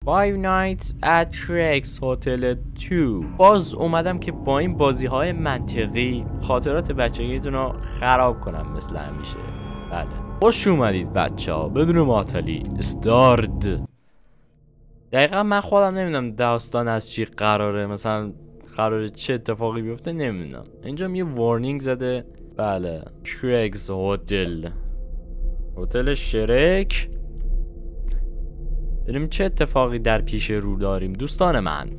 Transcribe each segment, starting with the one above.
Five Nights at Shrek's Hotel 2. باز اومدم که با این بازی های منطقی خاطرات بچگیتون رو خراب کنم مثل همیشه. بله خوش اومدید بچه ها بدون معطلی استارد. دقیقا من خودم نمیدونم داستان از چی قراره، مثلا قراره چه اتفاقی بیفته نمیدونم. اینجا یه وارنینگ زده. بله شرکس هتل، هتل شرک. بریم چه اتفاقی در پیش رو داریم دوستان من.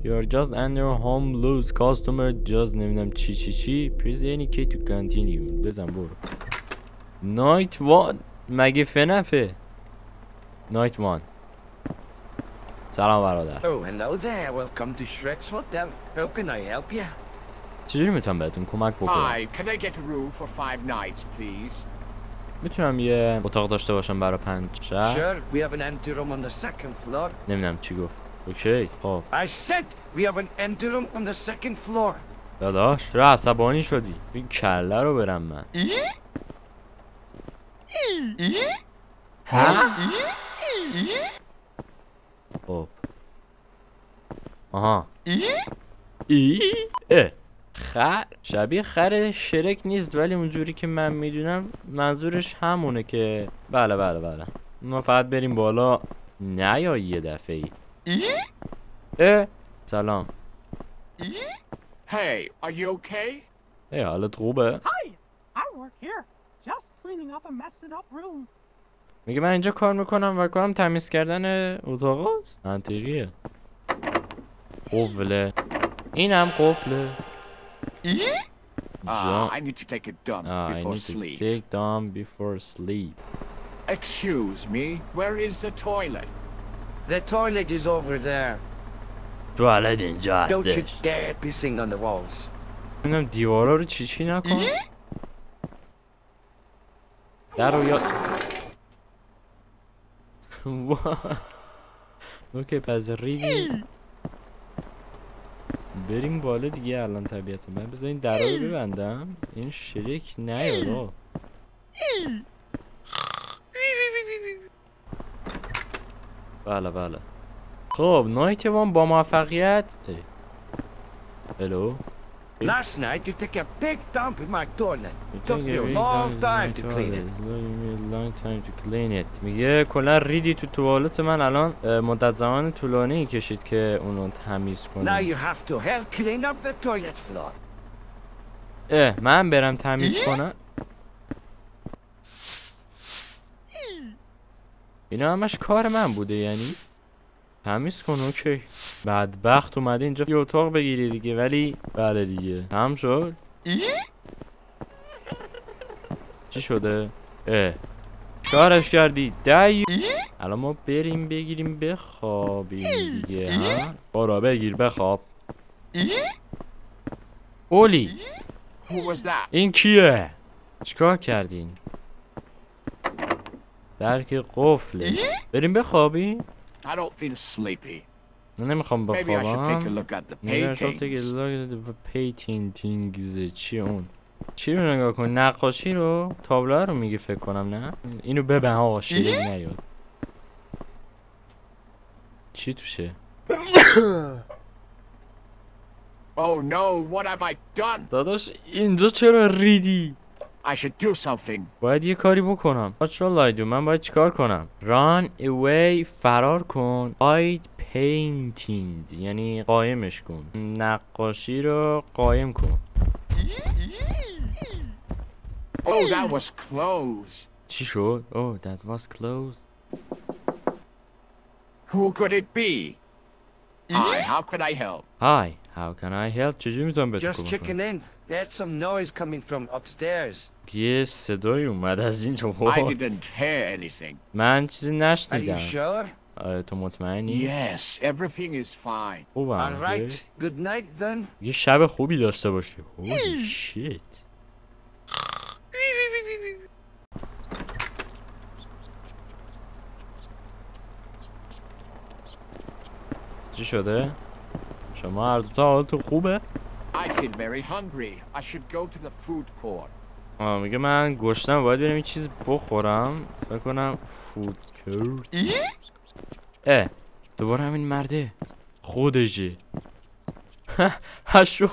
You're just under home lose customer just نمیدونم چی Press any key to continue. بزن برو. Night one مگه فنفه؟ Night one. سلام برادر. Oh, hello there. Welcome to Shrek's Hotel. How can I help you? چجوری میتونم بهتون کمک بکنم؟ Hi, can I get a room for 5 nights, please? میتونم یه اتاق داشته باشم برای 5 شب؟ Sure, we have an empty room on the second floor. نمیدونم چی گفت. اوکی خب. I said we have an empty room on the second floor. داداش چرا عصبانی شدی؟ این کله رو برم من. خب. آها. خر شبیه خر شرک نیست، ولی اونجوری که من میدونم منظورش همونه که بله ما فقط بریم بالا نیا یه دفعه ای. سلام. Hey, are you okay? حالت خوبه؟ Hi, I work here. Just cleaning up a messed up room. میگه من اینجا کار میکنم و کارم تمیز کردن اتاق است. منطقیه. قفله. اینم قفله. I need to take a dump before sleep. Take dump before sleep. Excuse me, where is the toilet? The toilet is over there. توالت اینجا Don't you هستش. dare pissing on the walls. نمیدونم دیوارا رو چی نکن. در رو یا اوکی پس ریدی بریم بالا دیگه. الان طبیعتا من بذار این در رو ببندم. این شرک نیاد. بله خب نایت وان با موفقیت. هلو. Last night you took a big dump in my toilet. Took me a long time to clean it. میگه کلا ریدی تو توالت من. الان مدت زمان طولانی کشید که اونو تمیز Now کنم. you have to help clean up the toilet floor. من برم تمیز کنم. اینا همش کار من بوده یعنی. تمیز کن اوکی. بدبخت اومده اینجا یه اتاق بگیری دیگه. ولی بله دیگه تمام شد. چی شده؟ کارش کردی الان ما بریم بگیریم بخوابیم دیگه. ها برو بگیر بخواب. اولی Who was that? این کیه؟ چیکار کردین؟ درک قفله. بریم بخوابیم. I don't feel sleepy. نه نمیخوام Maybe I should take a بخوابم. look at the Maybe I should take a paintings. look at the paintings. چی اون؟ چی رو نگاه کن؟ نقاشی رو؟ تابلوها رو میگه فکر کنم. نه؟ اینو ببن آقا شیرین نیاد. چی توشه؟ Oh no, what have I done? داداش اینجا چرا ریدی؟ I should do something. باید یه کاری بکنم. What shall I do؟ من باید چیکار کنم؟ Run away فرار کن. Hide painting یعنی قایمش کن. نقاشی رو قایم کن. Oh, that was close. چی شد؟ Oh that was close. Who could it be? Hi, how could I help? Hi, how can I help? چجوری میتونم بهت Just کمک checking کنم؟ in. There's some noise coming from upstairs. یه صدای اومد از اینجا. I didn't hear anything. من چیزی Are you نشنیدم. sure? تو مطمئنی؟ Yes, everything is fine. خوبم. All right. Good night then. یه شب خوبی داشته باشی. Holy shit. چی شده؟ شما هر دوتا حالتون خوبه؟ I feel very hungry. I should go to the food court. میگه من گشتم باید بریم یه چیز بخورم. فکر کنم فود کورت. دوباره همین مرده خودشه. هشو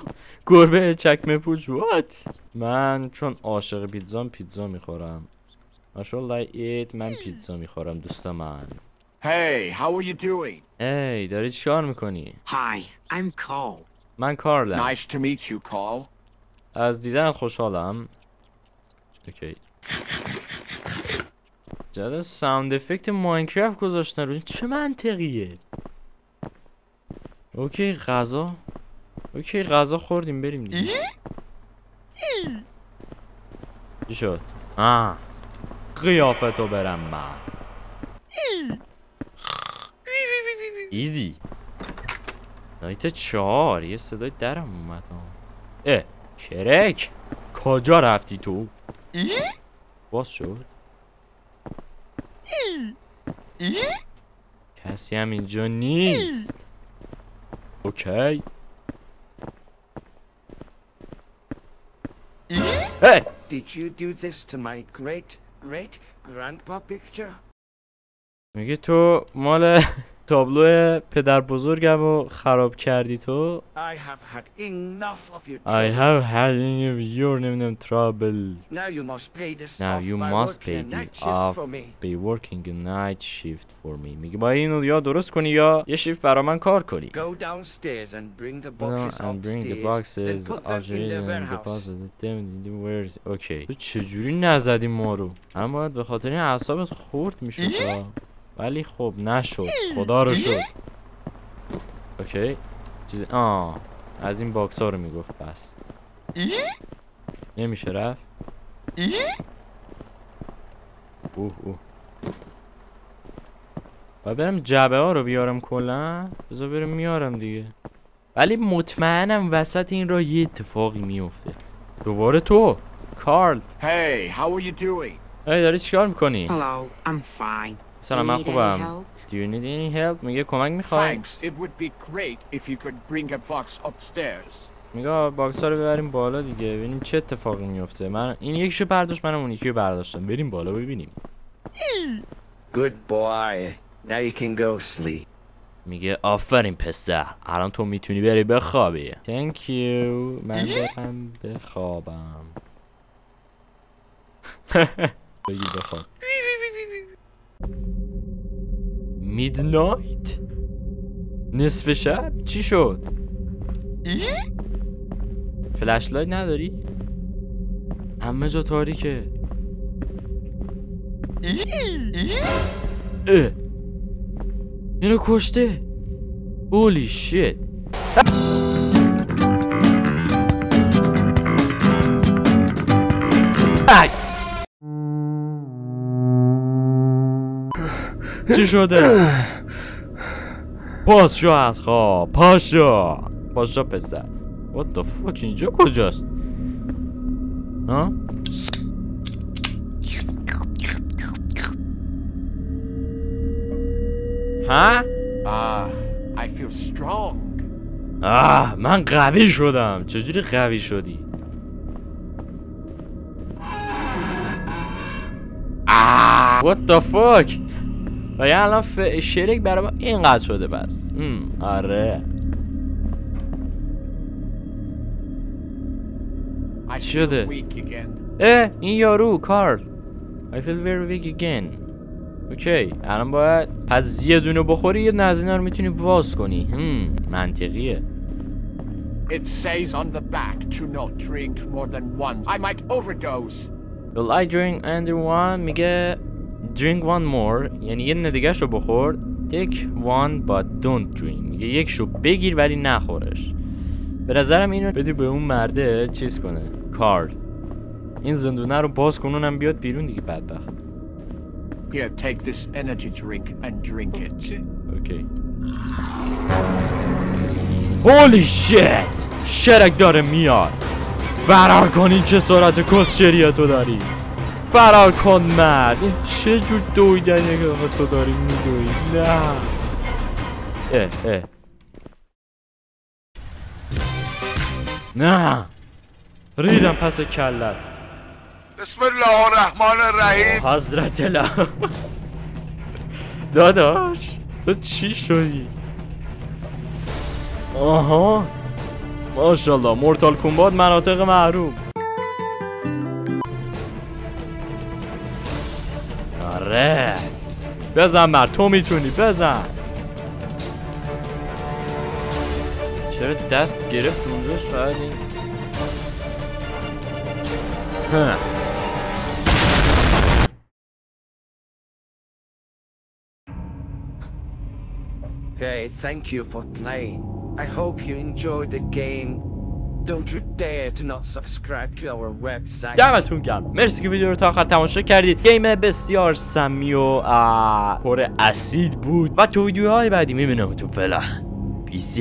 گربه چکمه پوچ. وات؟ من چون عاشق پیتزا میخورم. ماشاءالله ایت من پیتزا میخورم دوست من. Hey, how are you doing? ای داری چیکار میکنی؟ Hi, I'm Cole. من کارلم. Nice to meet you, Carl. از دیدن خوشحالم. اوکی. جدا ساوند افکت ماینکرافت گذاشتن رو. چه منطقیه؟ اوکی غذا. اوکی غذا خوردیم بریم دیگه. چی شد؟ قیافتو برم من. ایزی. نایت 4 یه صدای درم اومد. شرک کجا رفتی تو؟ باز شد؟ کسی هم اینجا نیست. اوکی. Hey! Did you do this to my great-great-grandpa picture? میگه تو مال تابلو پدر بزرگم رو خراب کردی تو. I have had enough of your I trouble. have had enough of your trouble. Now you must pay this Now off you by must working pay a night this shift off for me. by working a night shift for me. میگه باید اینو یا درست کنی یا یه شیفت برا من کار کنی. Go downstairs and bring the No, boxes and bring the upstairs. boxes Then put them in the and warehouse. deposit them in the warehouse. اوکی. تو چجوری نزدی ما رو؟ من باید به خاطر این اعصابت خورد میشد. ولی خب نشد. خدا رو شد. اوکی. چیز از این باکس ها رو میگفت پس. نمیشه رفت. اوه باید برم جبه ها رو بیارم کلا. بذار برم میارم دیگه. ولی مطمئنم وسط این را یه اتفاقی میفته. دوباره تو کارل. Hey, how are you doing? داری چیکار میکنی؟ Hello, I'm fine. سلام من خوبم. Do you need any help? میگه کمک میخوای؟ Thanks. It would be great if you could bring a box upstairs. میگه باکس ها رو ببریم بالا دیگه ببینیم چه اتفاقی میفته. من این یکیشو برداشت منم اون یکی رو برداشتم. بریم بالا ببینیم. Good boy. Now you can go sleep. میگه آفرین پسر الان تو میتونی بری بخوابی. Thank you. من برم بخوابم. بگی بخواب. میدنایت؟ نصف شب؟ چی شد؟ فلش لایت نداری؟ همه جا تاریکه. اینو کشته. هولی شیت. چی شده؟ پاشو از خواب. پاشو پسر. What the fuck اینجا کجاست؟ ها؟ ها؟ I feel strong. من قوی شدم. چجوری قوی شدی؟ What the fuck؟ و یه الان شرک برای ما اینقدر شده بس. آره. I feel شده. weak again. این یارو کارل. I feel very weak again. اوکی الان باید پس یه دونه بخوری یه نزینا رو میتونی باز کنی. منطقیه. It says on the back to not drink more than once. I might overdose. Will I drink under one? میگه drink one more یعنی یه دیگه شو بخور. Take one but don't drink. میگه یک شو بگیر ولی نخورش. به نظرم اینو بدی به اون مرده چیز کنه. کارل این زندونه رو باز کنونم بیاد بیرون دیگه بدبخت. Here, take this energy drink and drink it. اوکی. هولی شیت. شرک داره میاد. فرار کن. این چه سرعت کسچریه تو داری. فرار کن مرد. این چه جور دویدنیه که تو داری میدوی. نه نه ریدم پس کلت. بسم الله الرحمن الرحیم. حضرت الله. داداش تو چی شدی؟ آها ماشاءالله مورتال کمبات مناطق محروم. آره بزن بر تو میتونی بزن. چرا دست گرفت اونجاش فقط این Hey, thank you for playing. I hope you enjoyed the game. Don't you dare to not subscribe to our website. دمتون گرم. مرسی که ویدیو رو تا آخر تماشا کردید. گیم بسیار سمی و پر اسید بود و تو ویدیوهای بعدی میبینم تو فعلا. پیس.